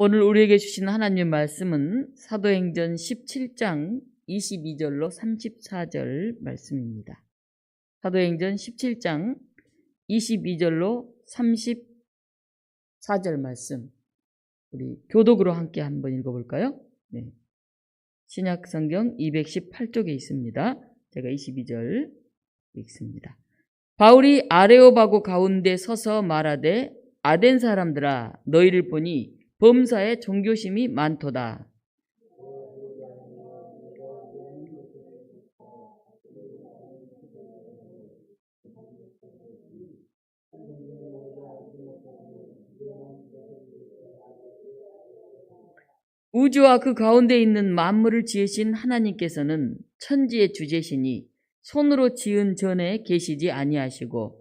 오늘 우리에게 주신 하나님의 말씀은 사도행전 17장 22절로 34절 말씀입니다. 사도행전 17장 22절로 34절 말씀, 우리 교독으로 함께 한번 읽어볼까요? 네. 신약성경 218쪽에 있습니다. 제가 22절 읽습니다. 바울이 아레오바고 가운데 서서 말하되, 아덴 사람들아, 너희를 보니 범사에 종교심이 많도다. 우주와 그 가운데 있는 만물을 지으신 하나님께서는 천지의 주제시니 손으로 지은 전에 계시지 아니하시고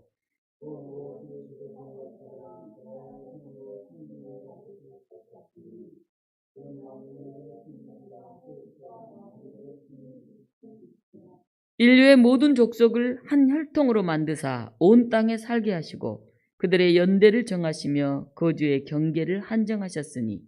인류의 모든 족속을 한 혈통으로 만드사 온 땅에 살게 하시고 그들의 연대를 정하시며 거주의 경계를 한정하셨으니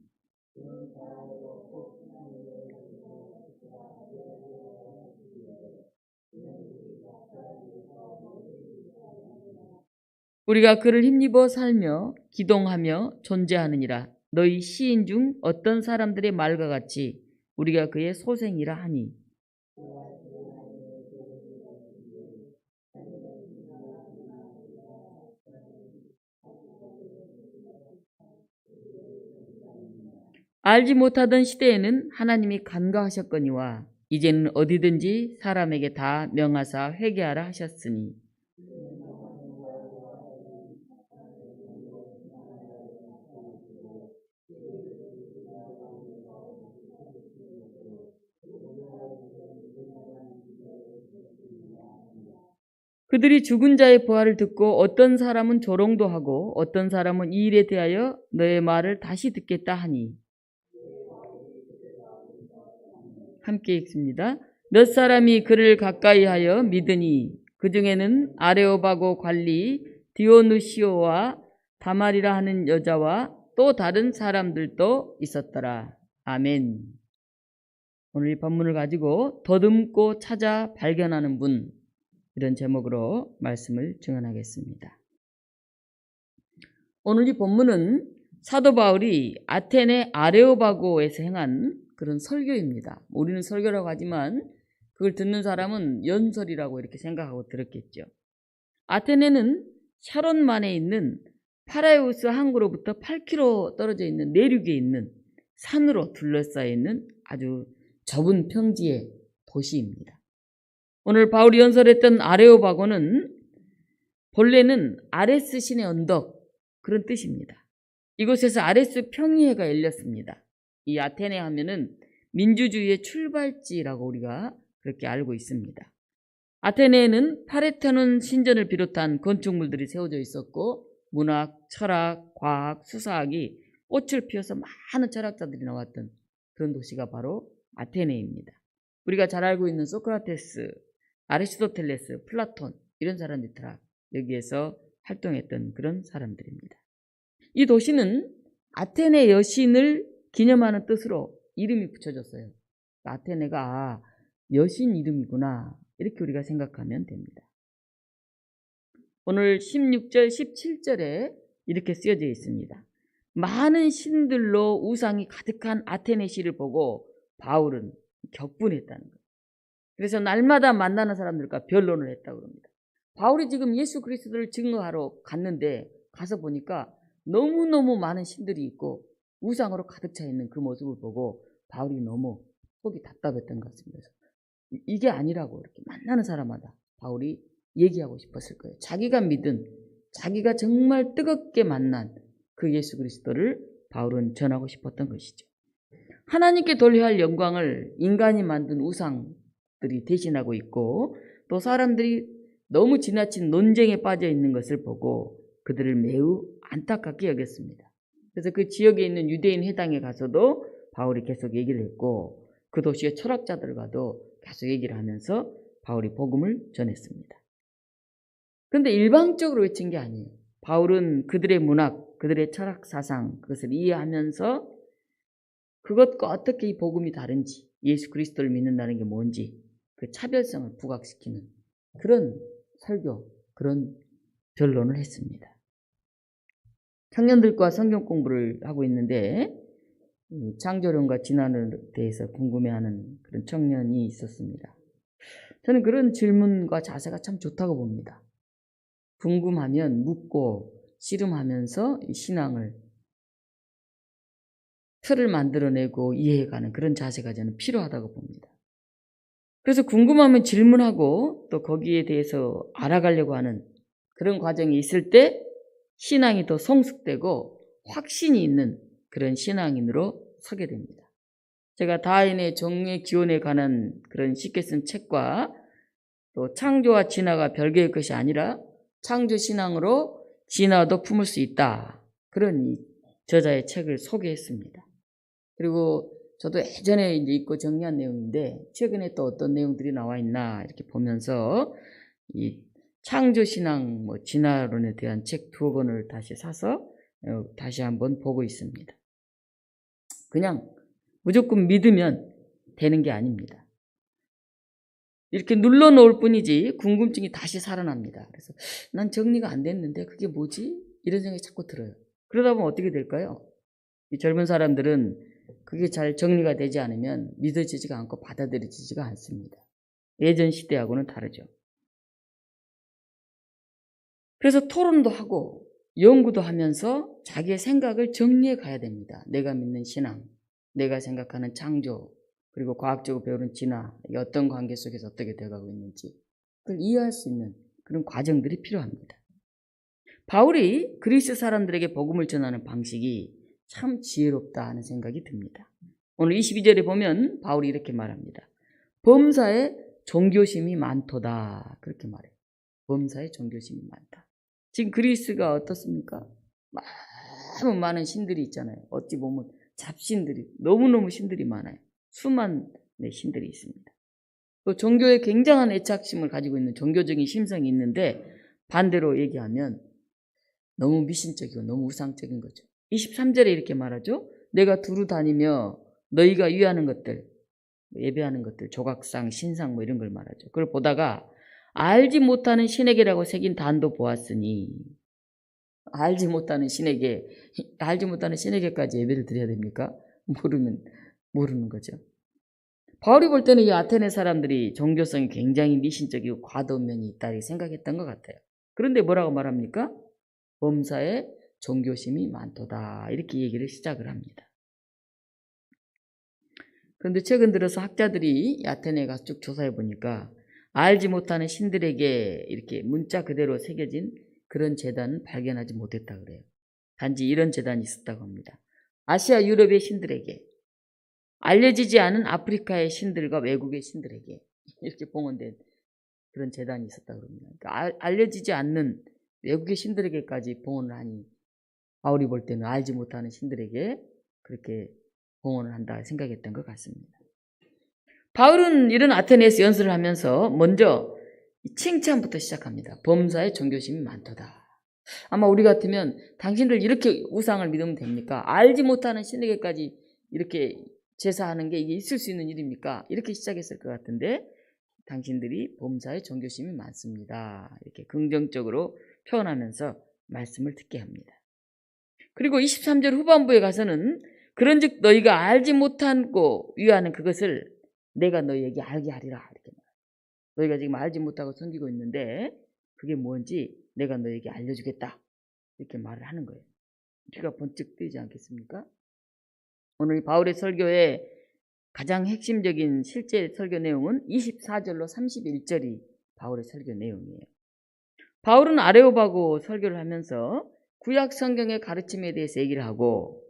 우리가 그를 힘입어 살며 기동하며 존재하느니라. 너희 시인 중 어떤 사람들의 말과 같이 우리가 그의 소생이라 하니, 알지 못하던 시대에는 하나님이 간과하셨거니와 이제는 어디든지 사람에게 다 명하사 회개하라 하셨으니 그들이 죽은 자의 부활을 듣고 어떤 사람은 조롱도 하고 어떤 사람은 이 일에 대하여 너의 말을 다시 듣겠다 하니, 함께 읽습니다. 몇 사람이 그를 가까이하여 믿으니 그 중에는 아레오바고 관리 디오누시오와 다말이라 하는 여자와 또 다른 사람들도 있었더라. 아멘. 오늘 이 본문을 가지고 더듬고 찾아 발견하는 분, 이런 제목으로 말씀을 증언하겠습니다. 오늘 이 본문은 사도 바울이 아테네 아레오바고에서 행한 그런 설교입니다. 우리는 설교라고 하지만 그걸 듣는 사람은 연설이라고 이렇게 생각하고 들었겠죠. 아테네는 샤론만에 있는 파라이우스 항구로부터 8km 떨어져 있는 내륙에 있는 산으로 둘러싸여 있는 아주 좁은 평지의 도시입니다. 오늘 바울이 연설했던 아레오바고는 본래는 아레스 신의 언덕, 그런 뜻입니다. 이곳에서 아레스 평의회가 열렸습니다. 이 아테네 하면은 민주주의의 출발지라고 우리가 그렇게 알고 있습니다. 아테네에는 파레테논 신전을 비롯한 건축물들이 세워져 있었고 문학, 철학, 과학, 수사학이 꽃을 피워서 많은 철학자들이 나왔던 그런 도시가 바로 아테네입니다. 우리가 잘 알고 있는 소크라테스, 아리스토텔레스, 플라톤 이런 사람들이 다 여기에서 활동했던 그런 사람들입니다. 이 도시는 아테네 여신을 기념하는 뜻으로 이름이 붙여졌어요. 아테네가 여신 이름이구나, 이렇게 우리가 생각하면 됩니다. 오늘 16절, 17절에 이렇게 쓰여져 있습니다. 많은 신들로 우상이 가득한 아테네시를 보고 바울은 격분했다는 거예요. 그래서 날마다 만나는 사람들과 변론을 했다고 합니다. 바울이 지금 예수 그리스도를 증거하러 갔는데 가서 보니까 너무너무 많은 신들이 있고 우상으로 가득 차 있는 그 모습을 보고 바울이 너무 속이 답답했던 것 같습니다. 이게 아니라고 이렇게 만나는 사람마다 바울이 얘기하고 싶었을 거예요. 자기가 믿은, 자기가 정말 뜨겁게 만난 그 예수 그리스도를 바울은 전하고 싶었던 것이죠. 하나님께 돌려야 할 영광을 인간이 만든 우상들이 대신하고 있고 또 사람들이 너무 지나친 논쟁에 빠져 있는 것을 보고 그들을 매우 안타깝게 여겼습니다. 그래서 그 지역에 있는 유대인 회당에 가서도 바울이 계속 얘기를 했고 그 도시의 철학자들과도 계속 얘기를 하면서 바울이 복음을 전했습니다. 그런데 일방적으로 외친 게 아니에요. 바울은 그들의 문학, 그들의 철학 사상, 그것을 이해하면서 그것과 어떻게 이 복음이 다른지, 예수 그리스도를 믿는다는 게 뭔지 그 차별성을 부각시키는 그런 설교, 그런 변론을 했습니다. 청년들과 성경 공부를 하고 있는데 창조론과 진화론에 대해서 궁금해하는 그런 청년이 있었습니다. 저는 그런 질문과 자세가 참 좋다고 봅니다. 궁금하면 묻고 씨름하면서 신앙을 틀을 만들어내고 이해해가는 그런 자세가 저는 필요하다고 봅니다. 그래서 궁금하면 질문하고 또 거기에 대해서 알아가려고 하는 그런 과정이 있을 때 신앙이 더 성숙되고 확신이 있는 그런 신앙인으로 서게 됩니다. 제가 다윈의 정의 기원에 관한 그런 쉽게 쓴 책과 또 창조와 진화가 별개의 것이 아니라 창조 신앙으로 진화도 품을 수 있다. 그런 이 저자의 책을 소개했습니다. 그리고 저도 예전에 이제 읽고 정리한 내용인데 최근에 또 어떤 내용들이 나와 있나 이렇게 보면서 이 창조 신앙 진화론에 대한 책 2권을 다시 사서 다시 한번 보고 있습니다. 그냥 무조건 믿으면 되는 게 아닙니다. 이렇게 눌러놓을 뿐이지 궁금증이 다시 살아납니다. 그래서 난 정리가 안 됐는데 그게 뭐지? 이런 생각이 자꾸 들어요. 그러다 보면 어떻게 될까요? 이 젊은 사람들은 그게 잘 정리가 되지 않으면 믿어지지가 않고 받아들여지지가 않습니다. 예전 시대하고는 다르죠. 그래서 토론도 하고 연구도 하면서 자기의 생각을 정리해 가야 됩니다. 내가 믿는 신앙, 내가 생각하는 창조, 그리고 과학적으로 배우는 진화, 어떤 관계 속에서 어떻게 되어가고 있는지 그걸 이해할 수 있는 그런 과정들이 필요합니다. 바울이 그리스 사람들에게 복음을 전하는 방식이 참 지혜롭다 하는 생각이 듭니다. 오늘 22절에 보면 바울이 이렇게 말합니다. 범사에 종교심이 많도다. 그렇게 말해요. 범사에 종교심이 많다. 지금 그리스가 어떻습니까? 너무 많은 신들이 있잖아요. 어찌 보면 잡신들이, 너무너무 신들이 많아요. 수많은 신들이 있습니다. 또 종교에 굉장한 애착심을 가지고 있는 종교적인 심성이 있는데 반대로 얘기하면 너무 미신적이고 너무 우상적인 거죠. 23절에 이렇게 말하죠. 내가 두루 다니며 너희가 위하는 것들, 예배하는 것들, 조각상, 신상 이런 걸 말하죠. 그걸 보다가 알지 못하는 신에게라고 새긴 단도 보았으니 알지 못하는 신에게까지 예배를 드려야 됩니까? 모르는 거죠. 바울이 볼 때는 이 아테네 사람들이 종교성이 굉장히 미신적이고 과도한 면이 있다 이렇게 생각했던 것 같아요. 그런데 뭐라고 말합니까? 범사에 종교심이 많도다 이렇게 얘기를 시작을 합니다. 그런데 최근 들어서 학자들이 아테네에 가서 쭉 조사해 보니까 알지 못하는 신들에게 이렇게 문자 그대로 새겨진 그런 제단은 발견하지 못했다 그래요. 단지 이런 제단이 있었다고 합니다. 아시아 유럽의 신들에게, 알려지지 않은 아프리카의 신들과 외국의 신들에게 이렇게 봉헌된 그런 제단이 있었다고 합니다. 그러니까 알려지지 않는 외국의 신들에게까지 봉헌을 하니 바울이 볼 때는 알지 못하는 신들에게 그렇게 봉헌을 한다 생각했던 것 같습니다. 바울은 이런 아테네에서 연설을 하면서 먼저 칭찬부터 시작합니다. 범사에 종교심이 많도다. 아마 우리 같으면 당신들 이렇게 우상을 믿으면 됩니까? 알지 못하는 신에게까지 이렇게 제사하는 게 이게 있을 수 있는 일입니까? 이렇게 시작했을 것 같은데 당신들이 범사에 종교심이 많습니다. 이렇게 긍정적으로 표현하면서 말씀을 듣게 합니다. 그리고 23절 후반부에 가서는 그런즉 너희가 알지 못하고 위하는 그것을 내가 너희에게 알게 하리라 이렇게 말해요. 너희가 지금 알지 못하고 섬기고 있는데 그게 뭔지 내가 너희에게 알려주겠다 이렇게 말을 하는 거예요. 귀가 번쩍 뜨이지 않겠습니까? 오늘 바울의 설교의 가장 핵심적인 실제 설교 내용은 24절로 31절이 바울의 설교 내용이에요. 바울은 아레오바고 설교를 하면서 구약 성경의 가르침에 대해서 얘기를 하고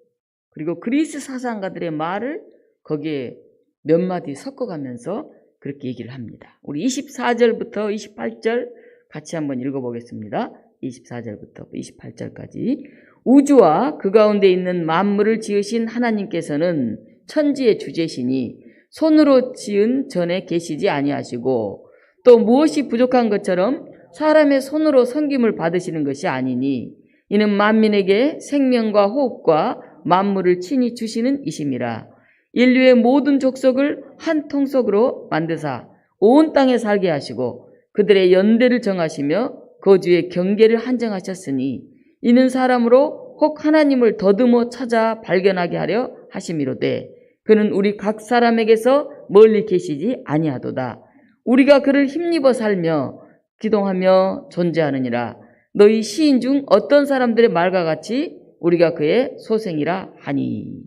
그리고 그리스 사상가들의 말을 거기에 몇 마디 섞어가면서 그렇게 얘기를 합니다. 우리 24절부터 28절 같이 한번 읽어보겠습니다. 24절부터 28절까지 우주와 그 가운데 있는 만물을 지으신 하나님께서는 천지의 주제시니 손으로 지은 전에 계시지 아니하시고 또 무엇이 부족한 것처럼 사람의 손으로 섬김을 받으시는 것이 아니니 이는 만민에게 생명과 호흡과 만물을 친히 주시는 이심이라. 인류의 모든 족속을 한 통속으로 만드사 온 땅에 살게 하시고 그들의 연대를 정하시며 거주의 경계를 한정하셨으니 이는 사람으로 혹 하나님을 더듬어 찾아 발견하게 하려 하심이로되 그는 우리 각 사람에게서 멀리 계시지 아니하도다. 우리가 그를 힘입어 살며 기동하며 존재하느니라. 너희 시인 중 어떤 사람들의 말과 같이 우리가 그의 소생이라 하니.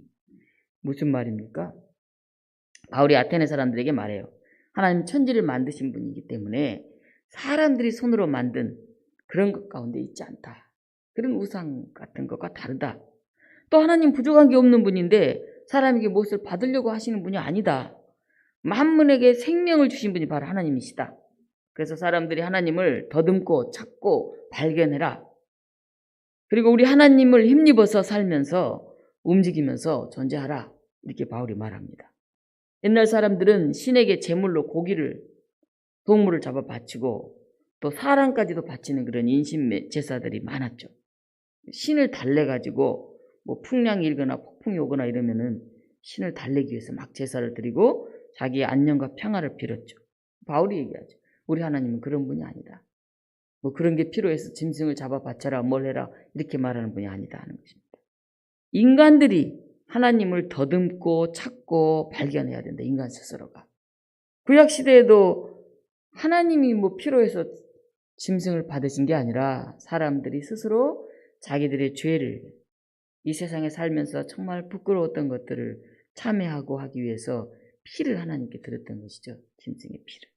무슨 말입니까? 바울이 아테네 사람들에게 말해요. 하나님 천지를 만드신 분이기 때문에 사람들이 손으로 만든 그런 것 가운데 있지 않다. 그런 우상 같은 것과 다르다. 또 하나님 부족한 게 없는 분인데 사람에게 무엇을 받으려고 하시는 분이 아니다. 만물에게 생명을 주신 분이 바로 하나님이시다. 그래서 사람들이 하나님을 더듬고 찾고 발견해라. 그리고 우리 하나님을 힘입어서 살면서 움직이면서 존재하라. 이렇게 바울이 말합니다. 옛날 사람들은 신에게 제물로 고기를 동물을 잡아 바치고 또 사람까지도 바치는 그런 인신 제사들이 많았죠. 신을 달래가지고 뭐 풍랑이 일거나 폭풍이 오거나 이러면은 신을 달래기 위해서 막 제사를 드리고 자기의 안녕과 평화를 빌었죠. 바울이 얘기하죠. 우리 하나님은 그런 분이 아니다. 뭐 그런 게 필요해서 짐승을 잡아 바쳐라 뭘 해라 이렇게 말하는 분이 아니다 하는 것입니다. 인간들이 하나님을 더듬고 찾고 발견해야 된다. 인간 스스로가. 구약시대에도 하나님이 뭐 필요해서 짐승을 받으신 게 아니라 사람들이 스스로 자기들의 죄를 이 세상에 살면서 정말 부끄러웠던 것들을 참회하고 하기 위해서 피를 하나님께 드렸던 것이죠. 짐승의 피를.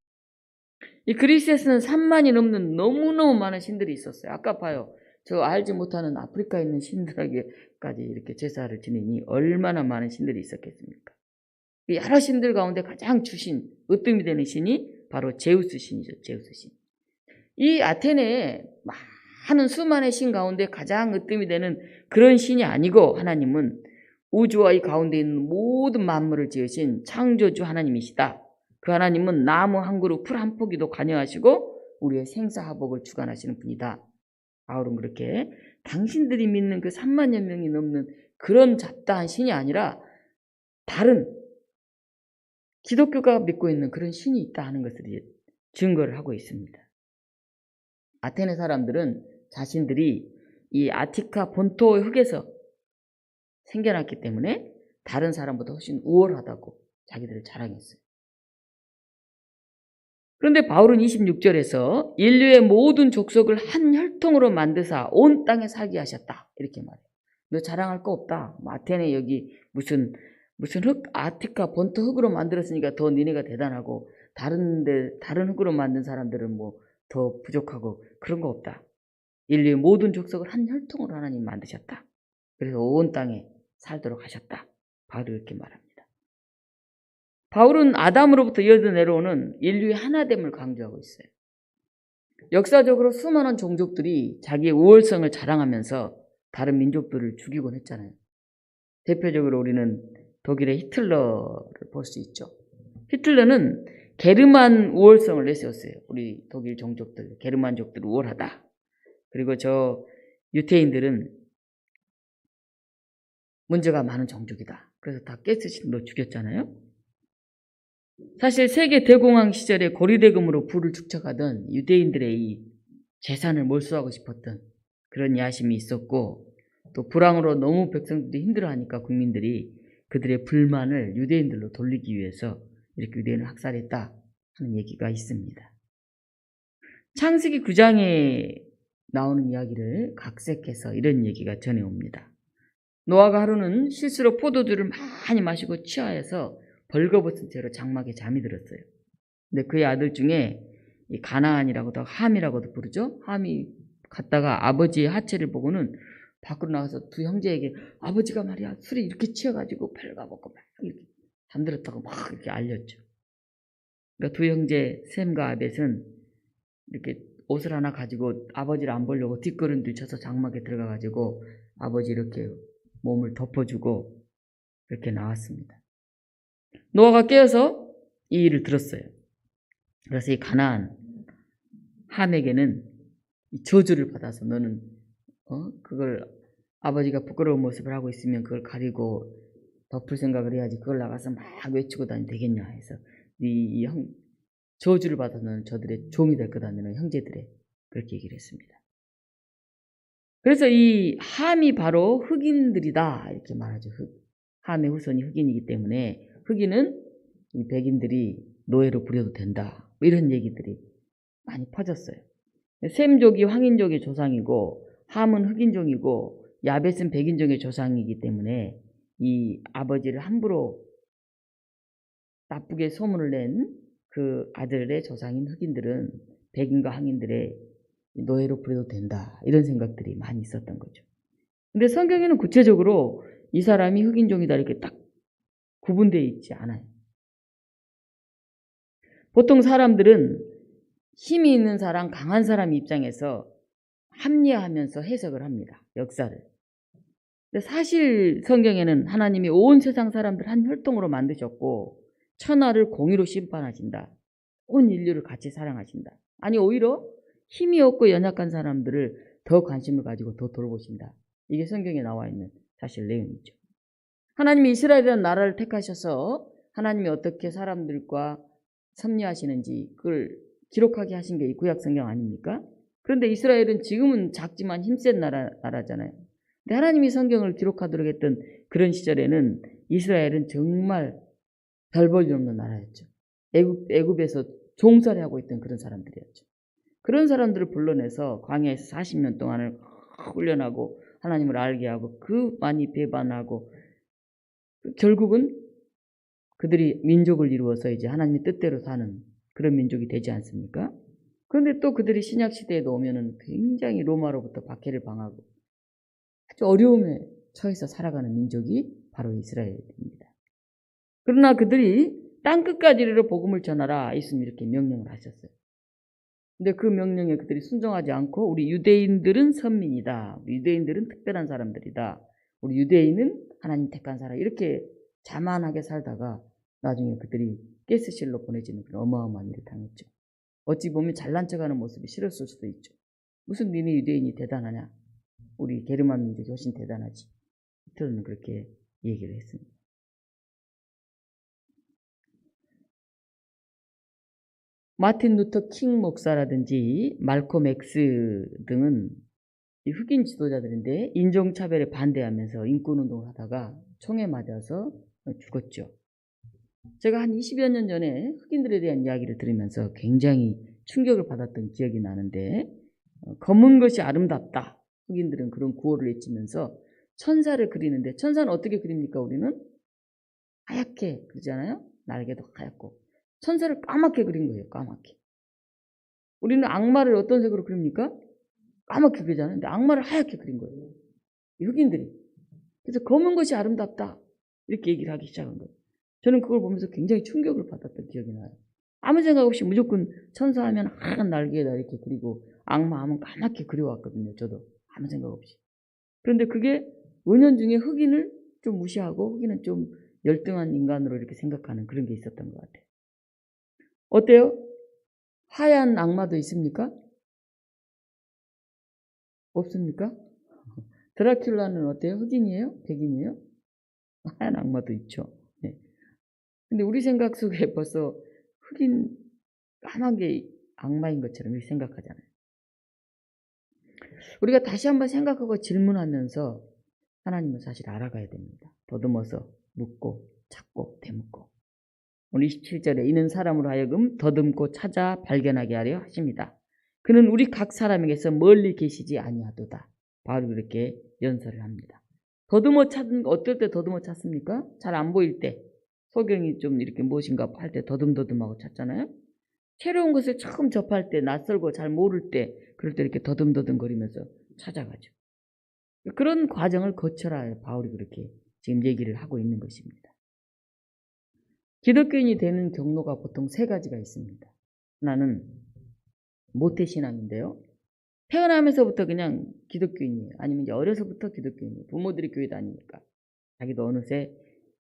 이 그리스에서는 3만이 넘는 너무너무 많은 신들이 있었어요. 아까 봐요. 저 알지 못하는 아프리카에 있는 신들에게까지 이렇게 제사를 지내니 얼마나 많은 신들이 있었겠습니까? 여러 신들 가운데 가장 주신, 으뜸이 되는 신이 바로 제우스 신이죠. 제우스 신. 이 아테네에 많은 수많은 신 가운데 가장 으뜸이 되는 그런 신이 아니고 하나님은 우주와 이 가운데 있는 모든 만물을 지으신 창조주 하나님이시다. 그 하나님은 나무 한 그루, 풀 한 포기도 관여하시고 우리의 생사화복을 주관하시는 분이다. 바울은 그렇게 당신들이 믿는 그 3만여 명이 넘는 그런 잡다한 신이 아니라 다른 기독교가 믿고 있는 그런 신이 있다 하는 것을 증거를 하고 있습니다. 아테네 사람들은 자신들이 이 아티카 본토의 흙에서 생겨났기 때문에 다른 사람보다 훨씬 우월하다고 자기들을 자랑했어요. 그런데 바울은 26절에서 인류의 모든 족속을 한 혈통으로 만드사 온 땅에 살게 하셨다. 이렇게 말해요. 너 자랑할 거 없다. 아테네 여기 무슨 흙, 아티카 본토 흙으로 만들었으니까 더 니네가 대단하고 다른 흙으로 만든 사람들은 뭐 더 부족하고 그런 거 없다. 인류의 모든 족속을 한 혈통으로 하나님 만드셨다. 그래서 온 땅에 살도록 하셨다. 바울이 이렇게 말합니다. 바울은 아담으로부터 이어져 내려오는 인류의 하나됨을 강조하고 있어요. 역사적으로 수많은 종족들이 자기의 우월성을 자랑하면서 다른 민족들을 죽이곤 했잖아요. 대표적으로 우리는 독일의 히틀러를 볼 수 있죠. 히틀러는 게르만 우월성을 내세웠어요. 우리 독일 종족들, 게르만족들 우월하다. 그리고 저 유태인들은 문제가 많은 종족이다. 그래서 다 가스실로 죽였잖아요. 사실 세계 대공황 시절에 고리대금으로 부를 축적하던 유대인들의 이 재산을 몰수하고 싶었던 그런 야심이 있었고 또 불황으로 너무 백성들이 힘들어하니까 국민들이 그들의 불만을 유대인들로 돌리기 위해서 이렇게 유대인을 학살했다 하는 얘기가 있습니다. 창세기 9장에 나오는 이야기를 각색해서 이런 얘기가 전해옵니다. 노아가 하루는 실수로 포도주를 많이 마시고 취하여서 벌거벗은 채로 장막에 잠이 들었어요. 근데 그의 아들 중에 이 가나안이라고도 함이라고도 부르죠. 함이 갔다가 아버지의 하체를 보고는 밖으로 나가서 두 형제에게 아버지가 말이야 술에 이렇게 취해가지고 벌거벗고 막 이렇게 잠들었다고 막 이렇게 알렸죠. 그러니까 두 형제 셈과 아벳은 이렇게 옷을 하나 가지고 아버지를 안 보려고 뒷걸음질 쳐서 장막에 들어가가지고 아버지 이렇게 몸을 덮어주고 이렇게 나왔습니다. 노아가 깨어서 이 일을 들었어요. 그래서 이 가나안 함에게는 저주를 받아서 너는 그걸 아버지가 부끄러운 모습을 하고 있으면 그걸 가리고 덮을 생각을 해야지 그걸 나가서 막 외치고 다니면 되겠냐 해서 저주를 받아서는 저들의 종이 될 거다는 형제들의 그렇게 얘기를 했습니다. 그래서 이 함이 바로 흑인들이다 이렇게 말하죠. 함의 후손이 흑인이기 때문에 흑인은 이 백인들이 노예로 부려도 된다 이런 얘기들이 많이 퍼졌어요. 셈족이 황인족의 조상이고 함은 흑인족이고 야벳은 백인족의 조상이기 때문에 이 아버지를 함부로 나쁘게 소문을 낸 그 아들의 조상인 흑인들은 백인과 황인들의 노예로 부려도 된다 이런 생각들이 많이 있었던 거죠. 근데 성경에는 구체적으로 이 사람이 흑인종이다 이렇게 딱 구분되어 있지 않아요. 보통 사람들은 힘이 있는 사람, 강한 사람 입장에서 합리화하면서 해석을 합니다. 역사를. 근데 사실 성경에는 하나님이 온 세상 사람들 한 혈통으로 만드셨고 천하를 공의로 심판하신다. 온 인류를 같이 사랑하신다. 아니 오히려 힘이 없고 연약한 사람들을 더 관심을 가지고 더 돌보신다. 이게 성경에 나와 있는 사실 내용이죠. 하나님이 이스라엘이라는 나라를 택하셔서 하나님이 어떻게 사람들과 섭리하시는지 그걸 기록하게 하신 게 이 구약 성경 아닙니까? 그런데 이스라엘은 지금은 작지만 힘센 나라잖아요. 근데 하나님이 성경을 기록하도록 했던 그런 시절에는 이스라엘은 정말 별 볼 일 없는 나라였죠. 애굽에서 종살이 하고 있던 그런 사람들이었죠. 그런 사람들을 불러내서 광야에서 40년 동안을 훈련하고 하나님을 알게 하고 그 많이 배반하고 결국은 그들이 민족을 이루어서 이제 하나님의 뜻대로 사는 그런 민족이 되지 않습니까? 그런데 또 그들이 신약 시대에도 오면은 굉장히 로마로부터 박해를 당하고 아주 어려움에 처해서 살아가는 민족이 바로 이스라엘입니다. 그러나 그들이 땅 끝까지 이르러 복음을 전하라 예수님이 이렇게 명령을 하셨어요. 근데 그 명령에 그들이 순종하지 않고 우리 유대인들은 선민이다. 우리 유대인들은 특별한 사람들이다. 우리 유대인은 하나님 택한 사람 이렇게 자만하게 살다가 나중에 그들이 가스실로 보내지는 그런 어마어마한 일을 당했죠. 어찌 보면 잘난 척하는 모습이 싫었을 수도 있죠. 무슨 니네 유대인이 대단하냐. 우리 게르만 민족이 훨씬 대단하지. 히틀러는 그렇게 얘기를 했습니다. 마틴 루터 킹 목사라든지 말콤 엑스 등은 이 흑인 지도자들인데 인종차별에 반대하면서 인권운동을 하다가 총에 맞아서 죽었죠. 제가 한 20여 년 전에 흑인들에 대한 이야기를 들으면서 굉장히 충격을 받았던 기억이 나는데 검은 것이 아름답다. 흑인들은 그런 구호를 외치면서 천사를 그리는데 천사는 어떻게 그립니까? 우리는 하얗게 그리잖아요. 날개도 하얗고. 천사를 까맣게 그린 거예요. 까맣게. 우리는 악마를 어떤 색으로 그립니까? 까맣게 그리잖아요. 근데 악마를 하얗게 그린 거예요. 흑인들이. 그래서 검은 것이 아름답다. 이렇게 얘기를 하기 시작한 거예요. 저는 그걸 보면서 굉장히 충격을 받았던 기억이 나요. 아무 생각 없이 무조건 천사하면 하얀 날개에다 이렇게 그리고 악마하면 까맣게 그려왔거든요. 저도 아무 생각 없이. 그런데 그게 은연중에 흑인을 좀 무시하고 흑인은 좀 열등한 인간으로 이렇게 생각하는 그런 게 있었던 것 같아요. 어때요? 하얀 악마도 있습니까? 없습니까? 드라큘라는 어때요? 흑인이에요? 백인이에요? 하얀 악마도 있죠. 네. 근데 우리 생각 속에 벌써 흑인 까만 게 악마인 것처럼 이렇게 생각하잖아요. 우리가 다시 한번 생각하고 질문하면서 하나님을 사실 알아가야 됩니다. 더듬어서 묻고 찾고 되묻고. 오늘 27절에 이는 사람으로 하여금 더듬고 찾아 발견하게 하려 하십니다. 그는 우리 각 사람에게서 멀리 계시지 아니하도다. 바로 그렇게 연설을 합니다. 더듬어 찾은 어떨 때 더듬어 찾습니까? 잘 안 보일 때. 소경이 좀 이렇게 무엇인가 할 때 더듬더듬하고 찾잖아요. 새로운 것을 처음 접할 때, 낯설고 잘 모를 때, 그럴 때 이렇게 더듬더듬거리면서 찾아가죠. 그런 과정을 거쳐라 바울이 그렇게 지금 얘기를 하고 있는 것입니다. 기독교인이 되는 경로가 보통 세 가지가 있습니다. 하나는 모태신앙인데요. 태어나면서부터 그냥 기독교인이에요. 아니면 이제 어려서부터 기독교인이에요. 부모들이 교회 다니니까. 자기도 어느새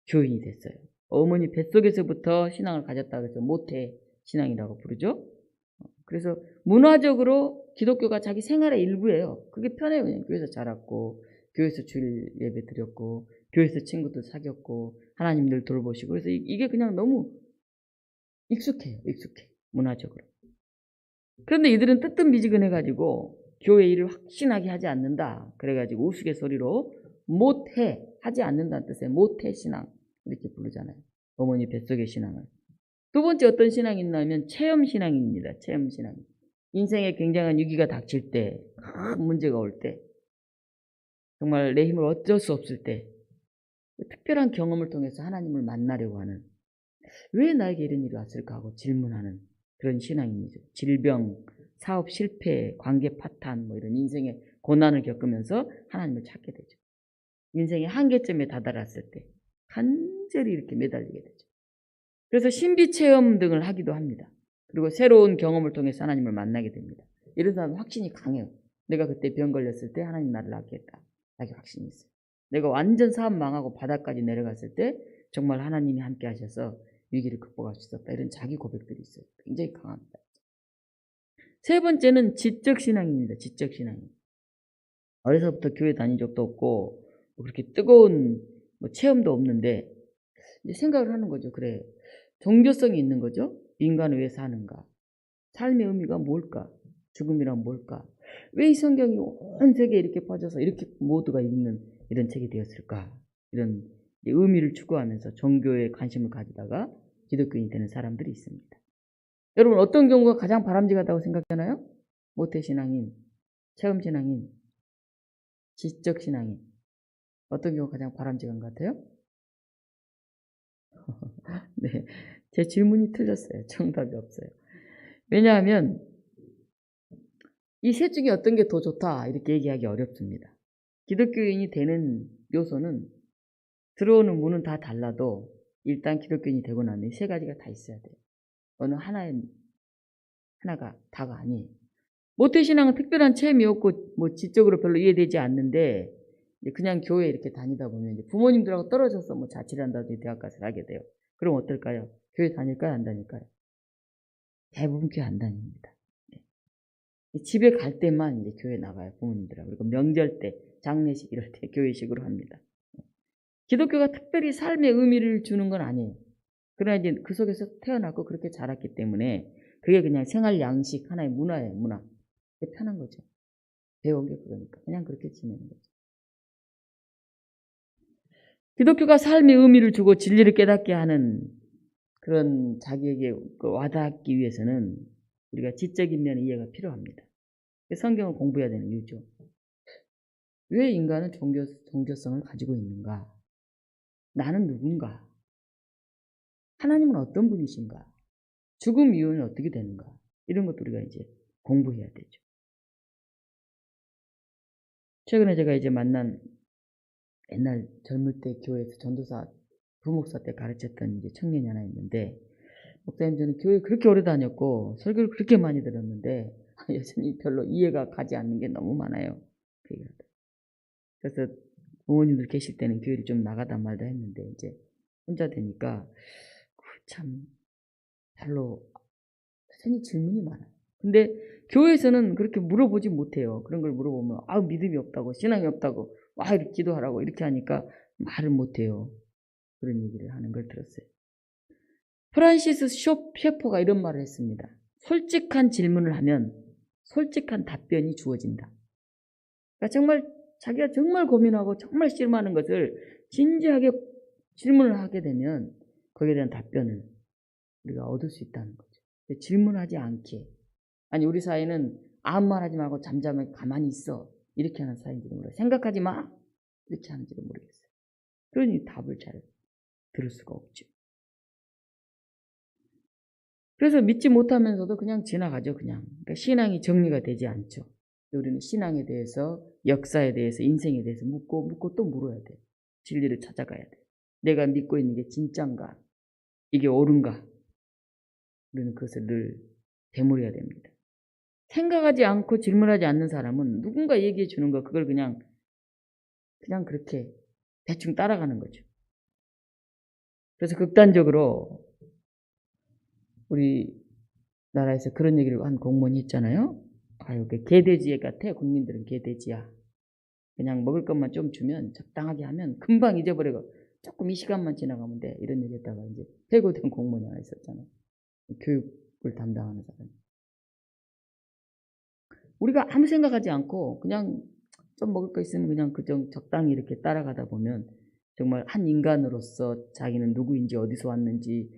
교인이 됐어요. 어머니 뱃속에서부터 신앙을 가졌다고 해서 모태 신앙이라고 부르죠. 그래서 문화적으로 기독교가 자기 생활의 일부예요. 그게 편해요. 그냥 교회에서 자랐고 교회에서 주일 예배 드렸고 교회에서 친구들 사귀었고 하나님 늘 돌보시고 그래서 이게 그냥 너무 익숙해요. 익숙해. 문화적으로. 그런데 이들은 뜨뜻미지근해가지고 교회 일을 확신하게 하지 않는다. 그래가지고 우스갯소리로 못해 하지 않는다는 뜻의 못해 신앙 이렇게 부르잖아요. 어머니 뱃속의 신앙을. 두 번째 어떤 신앙이 있냐면 체험 신앙입니다. 체험 신앙. 인생에 굉장한 위기가 닥칠 때, 큰 문제가 올 때, 정말 내 힘을 어쩔 수 없을 때 특별한 경험을 통해서 하나님을 만나려고 하는, 왜 나에게 이런 일이 왔을까 하고 질문하는 그런 신앙입니다. 질병, 사업 실패, 관계 파탄 뭐 이런 인생의 고난을 겪으면서 하나님을 찾게 되죠. 인생의 한계점에 다다랐을 때 간절히 이렇게 매달리게 되죠. 그래서 신비체험 등을 하기도 합니다. 그리고 새로운 경험을 통해서 하나님을 만나게 됩니다. 이런 사람은 확신이 강해요. 내가 그때 병 걸렸을 때 하나님 나를 낫게 했다. 자기 확신이 있어요. 내가 완전 사업 망하고 바닥까지 내려갔을 때 정말 하나님이 함께 하셔서 위기를 극복할 수 있었다. 이런 자기 고백들이 있어요. 굉장히 강합니다. 세 번째는 지적신앙입니다. 지적신앙. 어려서부터 교회 다닌 적도 없고 그렇게 뜨거운 체험도 없는데 이제 생각을 하는 거죠. 그래, 종교성이 있는 거죠. 인간을 왜 사는가? 삶의 의미가 뭘까? 죽음이란 뭘까? 왜 이 성경이 온 세계에 이렇게 퍼져서 이렇게 모두가 읽는 이런 책이 되었을까? 이런 의미를 추구하면서 종교에 관심을 가지다가 기독교인이 되는 사람들이 있습니다. 여러분 어떤 경우가 가장 바람직하다고 생각하나요? 모태신앙인, 체험신앙인, 지적신앙인 어떤 경우가 가장 바람직한 것 같아요? 네, 제 질문이 틀렸어요. 정답이 없어요. 왜냐하면 이 셋 중에 어떤 게 더 좋다 이렇게 얘기하기 어렵습니다. 기독교인이 되는 요소는 들어오는 문은 다 달라도 일단 기독교인이 되고 나면 세 가지가 다 있어야 돼요. 어느 하나가 다가 아니에요. 모태신앙은 특별한 체험이 없고 지적으로 별로 이해되지 않는데 그냥 교회 이렇게 다니다 보면 이제 부모님들하고 떨어져서 자취를 한다든지 대학 가서 하게 돼요. 그럼 어떨까요? 교회 다닐까요? 안 다닐까요? 대부분 교회 안 다닙니다. 집에 갈 때만 이제 교회 나가요. 부모님들하고. 그리고 명절 때, 장례식 이럴 때 교회식으로 합니다. 기독교가 특별히 삶의 의미를 주는 건 아니에요. 그러나 이제 그 속에서 태어났고 그렇게 자랐기 때문에 그게 그냥 생활 양식 하나의 문화예요. 문화. 그게 편한 거죠. 배운 게 그러니까 그냥 그렇게 지내는 거죠. 기독교가 삶의 의미를 주고 진리를 깨닫게 하는 그런 자기에게 와닿기 위해서는 우리가 지적인 면의 이해가 필요합니다. 성경을 공부해야 되는 이유죠. 왜 인간은 종교성을 가지고 있는가? 나는 누군가? 하나님은 어떤 분이신가? 죽음 이후는 어떻게 되는가? 이런 것도 우리가 이제 공부해야 되죠. 최근에 제가 이제 만난 옛날 젊을 때 교회에서 전도사, 부목사 때 가르쳤던 이제 청년이 하나 있는데, 목사님 저는 교회 그렇게 오래 다녔고 설교를 그렇게 많이 들었는데 여전히 별로 이해가 가지 않는 게 너무 많아요. 그래서 부모님들 계실 때는 교회를 좀 나가다 말다 했는데 이제 혼자 되니까 참 별로 여전히 질문이 많아요. 근데 교회에서는 그렇게 물어보지 못해요. 그런 걸 물어보면 믿음이 없다고, 신앙이 없다고, 이렇게 기도하라고 이렇게 하니까 말을 못해요. 그런 얘기를 하는 걸 들었어요. 프란시스 셰퍼가 이런 말을 했습니다. 솔직한 질문을 하면 솔직한 답변이 주어진다. 그러니까 정말 자기가 정말 고민하고 정말 실망하는 것을 진지하게 질문을 하게 되면 거기에 대한 답변을 우리가 얻을 수 있다는 거죠. 질문하지 않게. 아니 우리 사회는 아무 말 하지 말고 잠잠하게 가만히 있어. 이렇게 하는 사회인지도 몰라요. 생각하지 마. 이렇게 하는지도 모르겠어요. 그러니 답을 잘 들을 수가 없죠. 그래서 믿지 못하면서도 그냥 지나가죠. 그러니까 신앙이 정리가 되지 않죠. 우리는 신앙에 대해서, 역사에 대해서, 인생에 대해서 묻고 또 물어야 돼요. 진리를 찾아가야 돼요. 내가 믿고 있는 게 진짠가? 이게 옳은가? 우리는 그것을 늘 되물어야 됩니다. 생각하지 않고 질문하지 않는 사람은 누군가 얘기해 주는 거 그걸 그냥 그렇게 대충 따라가는 거죠. 그래서 극단적으로 우리나라에서 그런 얘기를 한 공무원이 있잖아요. 개돼지 같아. 국민들은 개돼지야. 그냥 먹을 것만 좀 주면 적당하게 하면 금방 잊어버리고 조금 이 시간만 지나가면 돼. 이런 얘기했다가 이제 해고된 공무원이 하나 있었잖아요. 교육을 담당하는 사람. 우리가 아무 생각하지 않고 그냥 좀 먹을 거 있으면 그냥 그정 적당히 이렇게 따라가다 보면 정말 한 인간으로서 자기는 누구인지 어디서 왔는지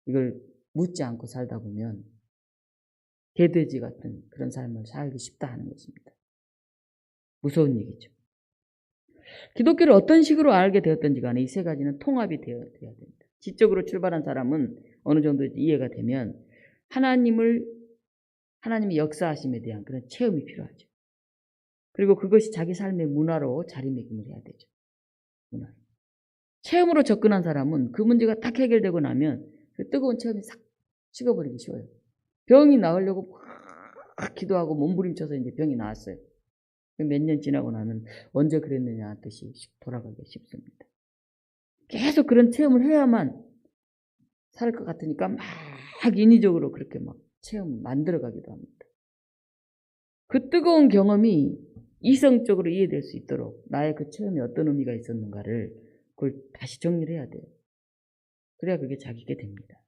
이걸 묻지 않고 살다 보면 개돼지 같은 그런 삶을 살기 쉽다 하는 것입니다. 무서운 얘기죠. 기독교를 어떤 식으로 알게 되었던지 간에 이 세 가지는 통합이 되어야 됩니다. 지적으로 출발한 사람은 어느 정도 이해가 되면 하나님의 역사하심에 대한 그런 체험이 필요하죠. 그리고 그것이 자기 삶의 문화로 자리매김을 해야 되죠. 문화로. 체험으로 접근한 사람은 그 문제가 딱 해결되고 나면 그 뜨거운 체험이 싹 식어버리기 쉬워요. 병이 나으려고 막 기도하고 몸부림쳐서 이제 병이 나았어요. 몇 년 지나고 나면 언제 그랬느냐 뜻이 돌아가기 쉽습니다. 계속 그런 체험을 해야만 살 것 같으니까 막 인위적으로 그렇게 막 체험 만들어가기도 합니다. 그 뜨거운 경험이 이성적으로 이해될 수 있도록 나의 그 체험이 어떤 의미가 있었는가를 그걸 다시 정리를 해야 돼요. 그래야 그게 자기게 됩니다.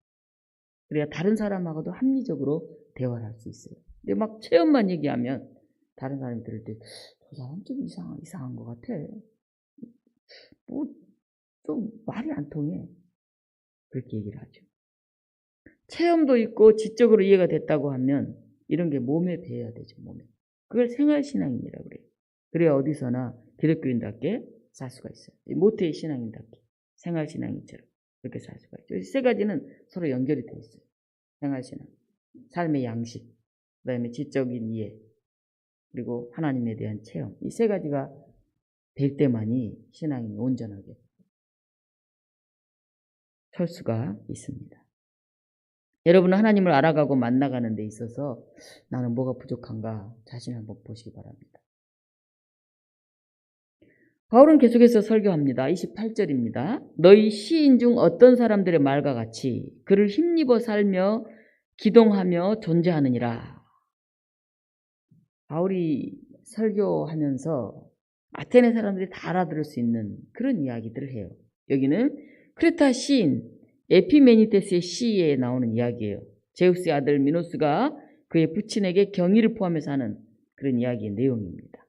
그래야 다른 사람하고도 합리적으로 대화를 할 수 있어요. 근데 막 체험만 얘기하면 다른 사람이 들을 때 저 사람 좀 이상한 것 같아. 뭐 좀 말이 안 통해. 그렇게 얘기를 하죠. 체험도 있고 지적으로 이해가 됐다고 하면 이런 게 몸에 배어야 되죠. 몸에. 그걸 생활신앙이라고 그래요. 그래야 어디서나 기독교인답게 살 수가 있어요. 모태의 신앙인답게 생활신앙인처럼 그렇게 살 수가 있죠. 이 세 가지는 서로 연결이 되어 있어요. 생활신앙, 삶의 양식, 그 다음에 지적인 이해, 그리고 하나님에 대한 체험. 이 세 가지가 될 때만이 신앙이 온전하게 설 수가 있습니다. 여러분은 하나님을 알아가고 만나가는 데 있어서 나는 뭐가 부족한가 자신을 한번 보시기 바랍니다. 바울은 계속해서 설교합니다. 28절입니다. 너희 시인 중 어떤 사람들의 말과 같이 그를 힘입어 살며 기동하며 존재하느니라. 바울이 설교하면서 아테네 사람들이 다 알아들을 수 있는 그런 이야기들을 해요. 여기는 크레타 시인 에피메니데스의 시에 나오는 이야기예요. 제우스의 아들 미노스가 그의 부친에게 경의를 포함해서 하는 그런 이야기의 내용입니다.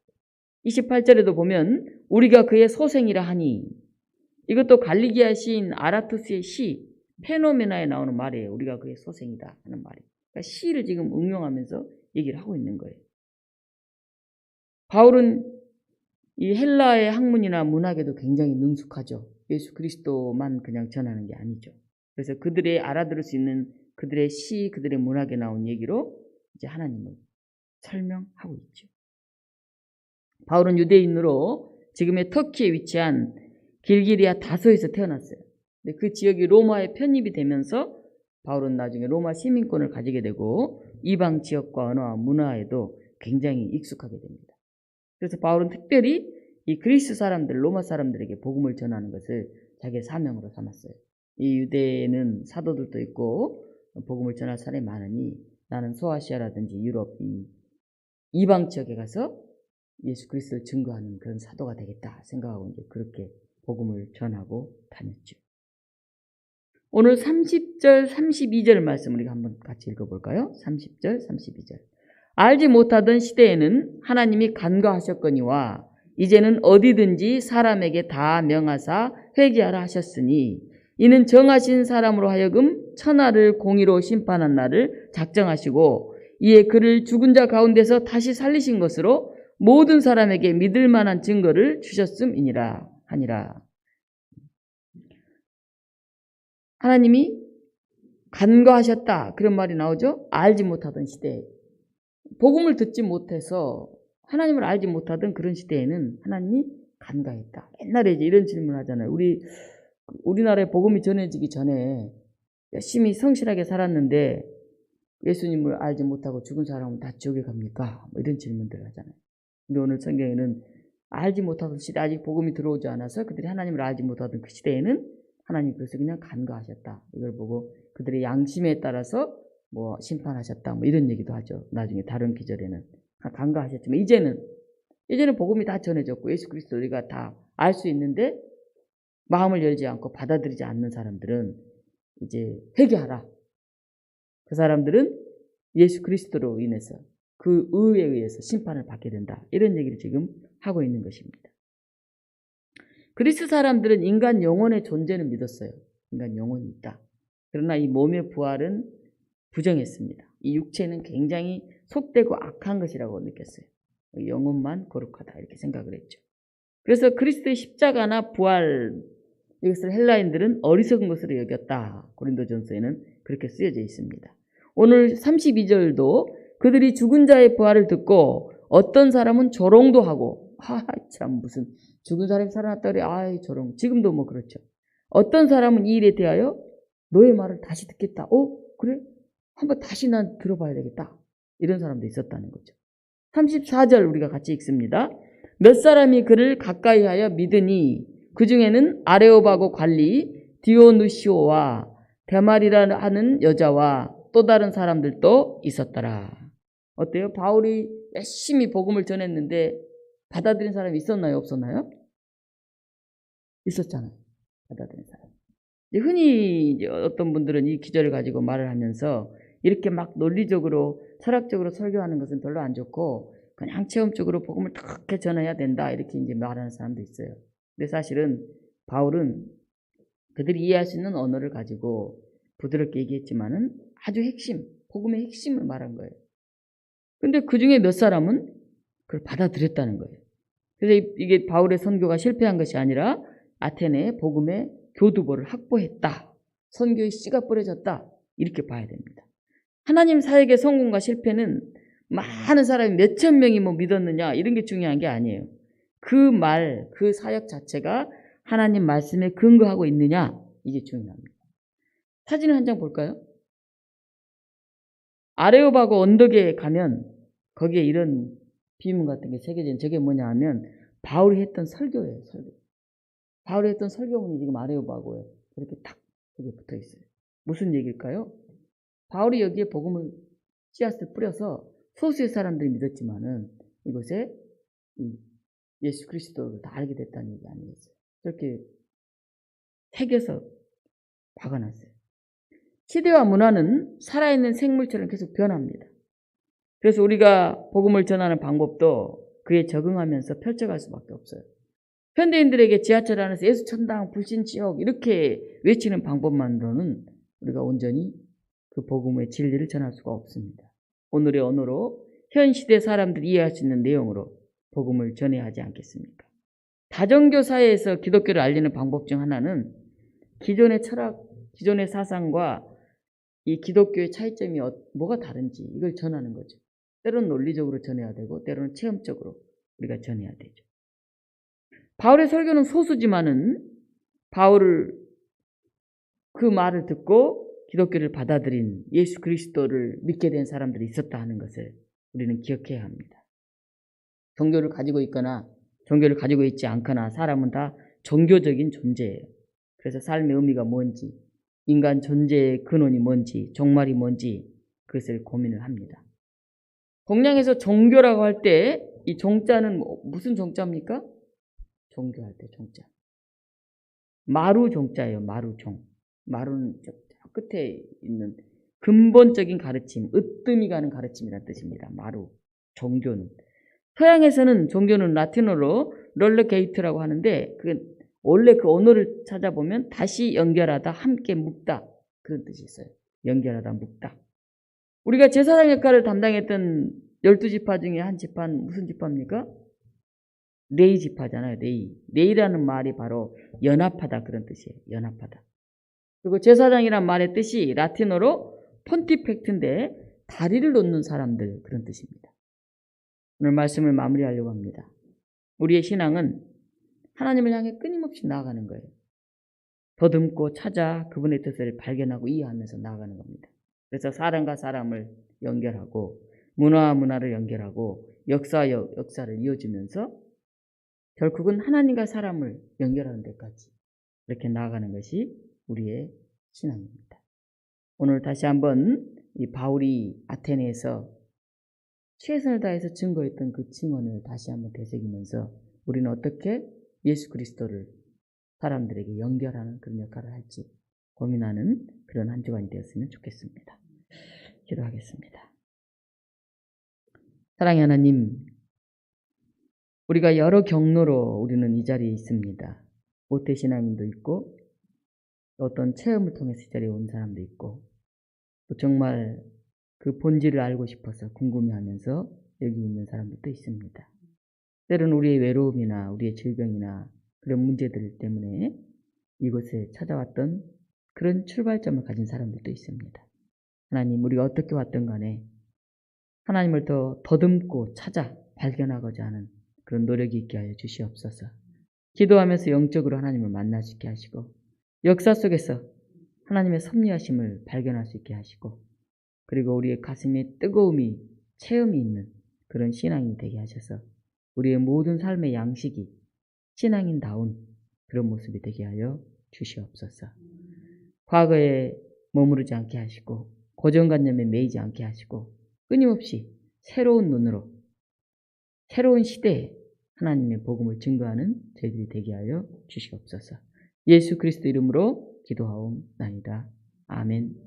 28절에도 보면 우리가 그의 소생이라 하니, 이것도 갈리기아 시인 아라투스의 시 페노메나에 나오는 말이에요. 우리가 그의 소생이다 하는 말이. 그러니까 시를 지금 응용하면서 얘기를 하고 있는 거예요. 바울은 이 헬라의 학문이나 문학에도 굉장히 능숙하죠. 예수 그리스도만 그냥 전하는 게 아니죠. 그래서 그들의 알아들을 수 있는 그들의 시, 그들의 문학에 나온 얘기로 이제 하나님을 설명하고 있죠. 바울은 유대인으로 지금의 터키에 위치한 길기리아 다소에서 태어났어요. 근데 그 지역이 로마에 편입이 되면서 바울은 나중에 로마 시민권을 가지게 되고 이방 지역과 언어와 문화에도 굉장히 익숙하게 됩니다. 그래서 바울은 특별히 이 그리스 사람들, 로마 사람들에게 복음을 전하는 것을 자기의 사명으로 삼았어요. 이 유대에는 사도들도 있고 복음을 전할 사람이 많으니 나는 소아시아라든지 유럽, 이방 지역에 가서 예수 그리스도를 증거하는 그런 사도가 되겠다 생각하고 이제 그렇게 복음을 전하고 다녔죠. 오늘 30절, 32절 말씀 우리가 한번 같이 읽어볼까요? 30절, 32절. 알지 못하던 시대에는 하나님이 간과하셨거니와 이제는 어디든지 사람에게 다 명하사 회개하라 하셨으니 이는 정하신 사람으로 하여금 천하를 공의로 심판한 날을 작정하시고 이에 그를 죽은 자 가운데서 다시 살리신 것으로 모든 사람에게 믿을 만한 증거를 주셨음이니라 하니라. 하나님이 간과하셨다 그런 말이 나오죠. 알지 못하던 시대에 복음을 듣지 못해서 하나님을 알지 못하던 그런 시대에는 하나님이 간과했다. 옛날에 이제 이런 질문을 하잖아요. 우리나라에 복음이 전해지기 전에 열심히 성실하게 살았는데 예수님을 알지 못하고 죽은 사람은 다 지옥에 갑니까? 뭐 이런 질문들을 하잖아요. 근데 오늘 성경에는 알지 못하던 시대, 아직 복음이 들어오지 않아서 그들이 하나님을 알지 못하던 그 시대에는 하나님 그래서 그냥 간과하셨다. 이걸 보고 그들의 양심에 따라서 뭐 심판하셨다. 뭐 이런 얘기도 하죠. 나중에 다른 기절에는 간과하셨지만 이제는 이제는 복음이 다 전해졌고 예수 그리스도 우리가 다 알 수 있는데 마음을 열지 않고 받아들이지 않는 사람들은 이제 회개하라. 그 사람들은 예수 그리스도로 인해서 그 의에 의해서 심판을 받게 된다. 이런 얘기를 지금 하고 있는 것입니다. 그리스 사람들은 인간 영혼의 존재는 믿었어요. 인간 영혼이 있다. 그러나 이 몸의 부활은 부정했습니다. 이 육체는 굉장히 속되고 악한 것이라고 느꼈어요. 영혼만 거룩하다 이렇게 생각을 했죠. 그래서 그리스도의 십자가나 부활 이것을 헬라인들은 어리석은 것으로 여겼다. 고린도전서에는 그렇게 쓰여져 있습니다. 오늘 32절도 그들이 죽은 자의 부활을 듣고 어떤 사람은 조롱도 하고 참 무슨 죽은 사람이 살아났다 그래. 아이 조롱. 지금도 뭐 그렇죠. 어떤 사람은 이 일에 대하여 너의 말을 다시 듣겠다. 그래? 한번 다시 난 들어봐야 되겠다. 이런 사람도 있었다는 거죠. 34절 우리가 같이 읽습니다. 몇 사람이 그를 가까이 하여 믿으니 그 중에는 아레오바고 관리 디오누시오와 데말이라 하는 여자와 또 다른 사람들도 있었더라. 어때요? 바울이 열심히 복음을 전했는데 받아들인 사람이 있었나요? 없었나요? 있었잖아요. 받아들인 사람. 흔히 이제 어떤 분들은 이 기절을 가지고 말을 하면서 이렇게 막 논리적으로 철학적으로 설교하는 것은 별로 안 좋고 그냥 체험적으로 복음을 탁 전해야 된다 이렇게 이제 말하는 사람도 있어요. 근데 사실은 바울은 그들이 이해할 수 있는 언어를 가지고 부드럽게 얘기했지만은 아주 핵심, 복음의 핵심을 말한 거예요. 근데 그 중에 몇 사람은 그걸 받아들였다는 거예요. 그래서 이게 바울의 선교가 실패한 것이 아니라 아테네의 복음의 교두보를 확보했다. 선교의 씨가 뿌려졌다. 이렇게 봐야 됩니다. 하나님 사역의 성공과 실패는 많은 사람이 몇천 명이 뭐 믿었느냐 이런 게 중요한 게 아니에요. 그 말, 그 사역 자체가 하나님 말씀에 근거하고 있느냐 이게 중요합니다. 사진을 한 장 볼까요? 아레오바고 언덕에 가면 거기에 이런 비문 같은 게 새겨진 저게 뭐냐 하면 바울이 했던 설교예요. 설교. 바울이 했던 설교문이 지금 아레오바고에 이렇게 딱 거기에 붙어 있어요. 무슨 얘기일까요? 바울이 여기에 복음을 씨앗을 뿌려서 소수의 사람들이 믿었지만은 이곳에 예수 그리스도를 다 알게 됐다는 얘기 아니겠어요? 이렇게 새겨서 박아놨어요. 시대와 문화는 살아있는 생물처럼 계속 변합니다. 그래서 우리가 복음을 전하는 방법도 그에 적응하면서 펼쳐갈 수밖에 없어요. 현대인들에게 지하철 안에서 예수 천당, 불신 지옥 이렇게 외치는 방법만으로는 우리가 온전히 그 복음의 진리를 전할 수가 없습니다. 오늘의 언어로 현 시대 사람들이 이해할 수 있는 내용으로 복음을 전해야 하지 않겠습니까? 다종교 사회에서 기독교를 알리는 방법 중 하나는 기존의 철학, 기존의 사상과 이 기독교의 차이점이 뭐가 다른지 이걸 전하는 거죠. 때로는 논리적으로 전해야 되고 때로는 체험적으로 우리가 전해야 되죠. 바울의 설교는 소수지만은 바울을 그 말을 듣고 기독교를 받아들인 예수 그리스도를 믿게 된 사람들이 있었다 하는 것을 우리는 기억해야 합니다. 종교를 가지고 있거나 종교를 가지고 있지 않거나 사람은 다 종교적인 존재예요. 그래서 삶의 의미가 뭔지 인간 존재의 근원이 뭔지 종말이 뭔지 그것을 고민을 합니다. 공량에서 종교라고 할 때 이 종자는 무슨 종자입니까? 종교할 때 종자. 마루 종자예요. 마루 종. 마루는 저 끝에 있는 근본적인 가르침, 으뜸이 가는 가르침이라는 뜻입니다. 마루, 종교는. 서양에서는 종교는 라틴어로 럴러게이트라고 하는데 원래 그 언어를 찾아보면 다시 연결하다, 함께 묶다 그런 뜻이 있어요. 연결하다, 묶다. 우리가 제사장 역할을 담당했던 12지파 중에 한 지파는 무슨 지파입니까? 레이 지파잖아요. 레이라는 말이 바로 연합하다 그런 뜻이에요. 연합하다. 그리고 제사장이란 말의 뜻이 라틴어로 폰티펙트인데 다리를 놓는 사람들 그런 뜻입니다. 오늘 말씀을 마무리하려고 합니다. 우리의 신앙은 하나님을 향해 끊임없이 나아가는 거예요. 더듬고 찾아 그분의 뜻을 발견하고 이해하면서 나아가는 겁니다. 그래서 사람과 사람을 연결하고 문화와 문화를 연결하고 역사와 역사를 이어주면서 결국은 하나님과 사람을 연결하는 데까지 이렇게 나아가는 것이 우리의 신앙입니다. 오늘 다시 한번 이 바울이 아테네에서 최선을 다해서 증거했던 그 증언을 다시 한번 되새기면서 우리는 어떻게 예수 그리스도를 사람들에게 연결하는 그런 역할을 할지 고민하는 그런 한 주간이 되었으면 좋겠습니다. 기도하겠습니다. 사랑의 하나님, 우리가 여러 경로로 우리는 이 자리에 있습니다. 모태신앙인도 있고 어떤 체험을 통해서 이 자리에 온 사람도 있고 또 정말 그 본질을 알고 싶어서 궁금해하면서 여기 있는 사람들도 있습니다. 때로는 우리의 외로움이나 우리의 질병이나 그런 문제들 때문에 이곳에 찾아왔던 그런 출발점을 가진 사람들도 있습니다. 하나님, 우리가 어떻게 왔든 간에 하나님을 더 더듬고 찾아 발견하고자 하는 그런 노력이 있게 하여 주시옵소서. 기도하면서 영적으로 하나님을 만날 수 있게 하시고 역사 속에서 하나님의 섭리하심을 발견할 수 있게 하시고 그리고 우리의 가슴에 뜨거움이 체험이 있는 그런 신앙이 되게 하셔서 우리의 모든 삶의 양식이 신앙인다운 그런 모습이 되게 하여 주시옵소서. 과거에 머무르지 않게 하시고 고정관념에 매이지 않게 하시고 끊임없이 새로운 눈으로 새로운 시대에 하나님의 복음을 증거하는 저희들이 되게 하여 주시옵소서. 예수 그리스도 이름으로 기도하옵나이다. 아멘.